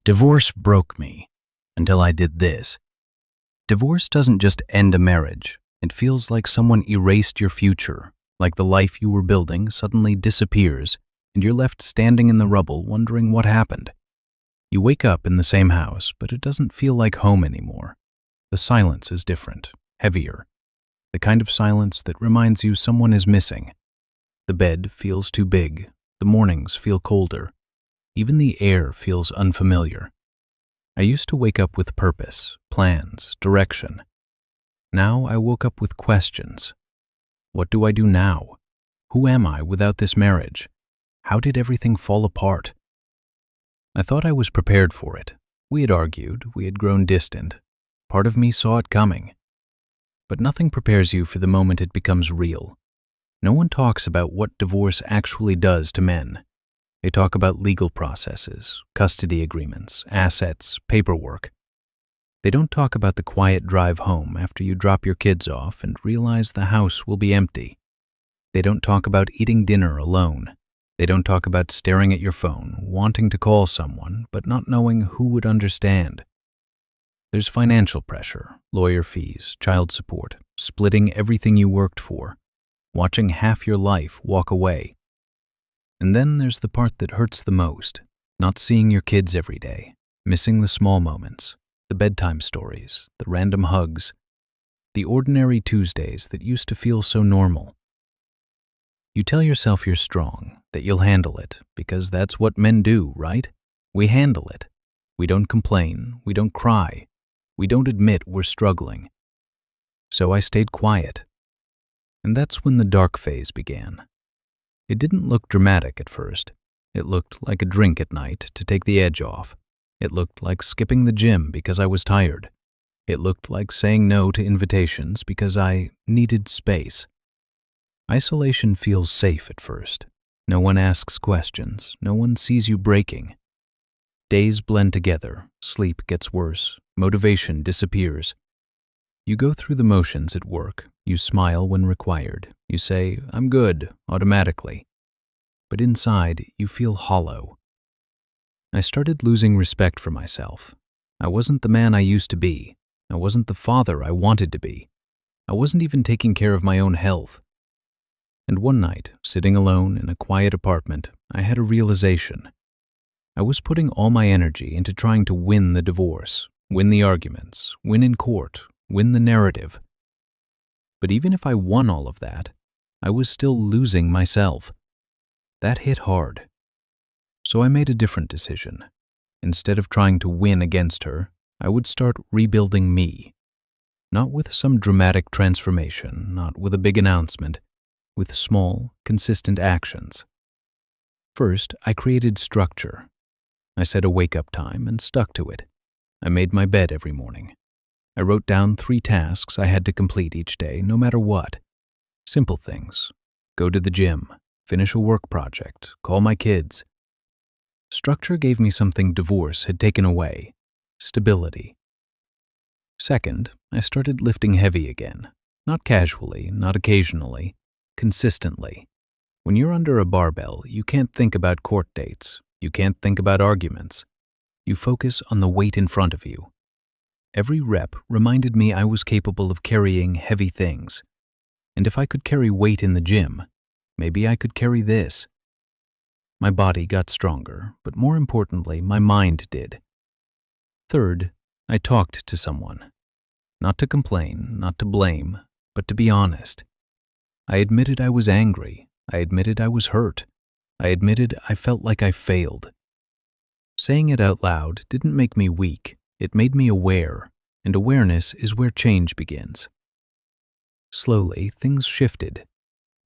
Divorce broke me until I did this. Divorce doesn't just end a marriage. It feels like someone erased your future, like the life you were building suddenly disappears and you're left standing in the rubble wondering what happened. You wake up in the same house, but it doesn't feel like home anymore. The silence is different, heavier, the kind of silence that reminds you someone is missing. The bed feels too big, the mornings feel colder, even the air feels unfamiliar. I used to wake up with purpose, plans, direction. Now I woke up with questions. What do I do now? Who am I without this marriage? How did everything fall apart? I thought I was prepared for it. We had argued, we had grown distant. Part of me saw it coming. But nothing prepares you for the moment it becomes real. No one talks about what divorce actually does to men. They talk about legal processes, custody agreements, assets, paperwork. They don't talk about the quiet drive home after you drop your kids off and realize the house will be empty. They don't talk about eating dinner alone. They don't talk about staring at your phone, wanting to call someone, but not knowing who would understand. There's financial pressure, lawyer fees, child support, splitting everything you worked for, watching half your life walk away. And then there's the part that hurts the most, not seeing your kids every day, missing the small moments, the bedtime stories, the random hugs, the ordinary Tuesdays that used to feel so normal. You tell yourself you're strong, that you'll handle it, because that's what men do, right? We handle it. We don't complain, we don't cry, we don't admit we're struggling. So I stayed quiet. And that's when the dark phase began. It didn't look dramatic at first. It looked like a drink at night to take the edge off. It looked like skipping the gym because I was tired. It looked like saying no to invitations because I needed space. Isolation feels safe at first. No one asks questions. No one sees you breaking. Days blend together. Sleep gets worse. Motivation disappears. You go through the motions at work. You smile when required. You say, "I'm good," automatically. But inside, you feel hollow. I started losing respect for myself. I wasn't the man I used to be. I wasn't the father I wanted to be. I wasn't even taking care of my own health. And one night, sitting alone in a quiet apartment, I had a realization. I was putting all my energy into trying to win the divorce, win the arguments, win in court, win the narrative. But even if I won all of that, I was still losing myself. That hit hard. So I made a different decision. Instead of trying to win against her, I would start rebuilding me. Not with some dramatic transformation, not with a big announcement, with small, consistent actions. First, I created structure. I set a wake-up time and stuck to it. I made my bed every morning. I wrote down 3 tasks I had to complete each day, no matter what. Simple things. Go to the gym, finish a work project, call my kids. Structure gave me something divorce had taken away: stability. Second, I started lifting heavy again. Not casually, not occasionally, consistently. When you're under a barbell, you can't think about court dates. You can't think about arguments. You focus on the weight in front of you. Every rep reminded me I was capable of carrying heavy things. And if I could carry weight in the gym, maybe I could carry this. My body got stronger, but more importantly, my mind did. Third, I talked to someone. Not to complain, not to blame, but to be honest. I admitted I was angry. I admitted I was hurt. I admitted I felt like I failed. Saying it out loud didn't make me weak. It made me aware, and awareness is where change begins. Slowly, things shifted.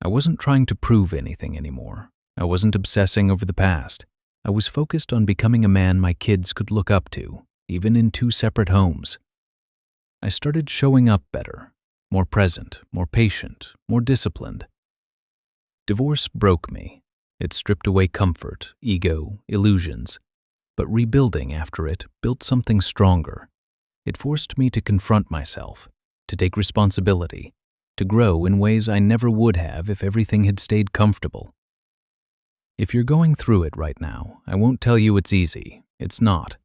I wasn't trying to prove anything anymore. I wasn't obsessing over the past. I was focused on becoming a man my kids could look up to, even in 2 separate homes. I started showing up better, more present, more patient, more disciplined. Divorce broke me. It stripped away comfort, ego, illusions. But rebuilding after it built something stronger. It forced me to confront myself, to take responsibility, to grow in ways I never would have if everything had stayed comfortable. If you're going through it right now, I won't tell you it's easy. It's not.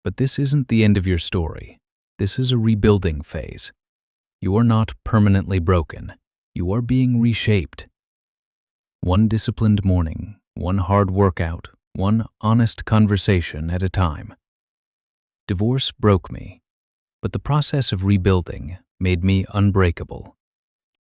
But this isn't the end of your story. This is a rebuilding phase. You are not permanently broken. You are being reshaped. One disciplined morning, one hard workout, one honest conversation at a time. Divorce broke me, but the process of rebuilding made me unbreakable.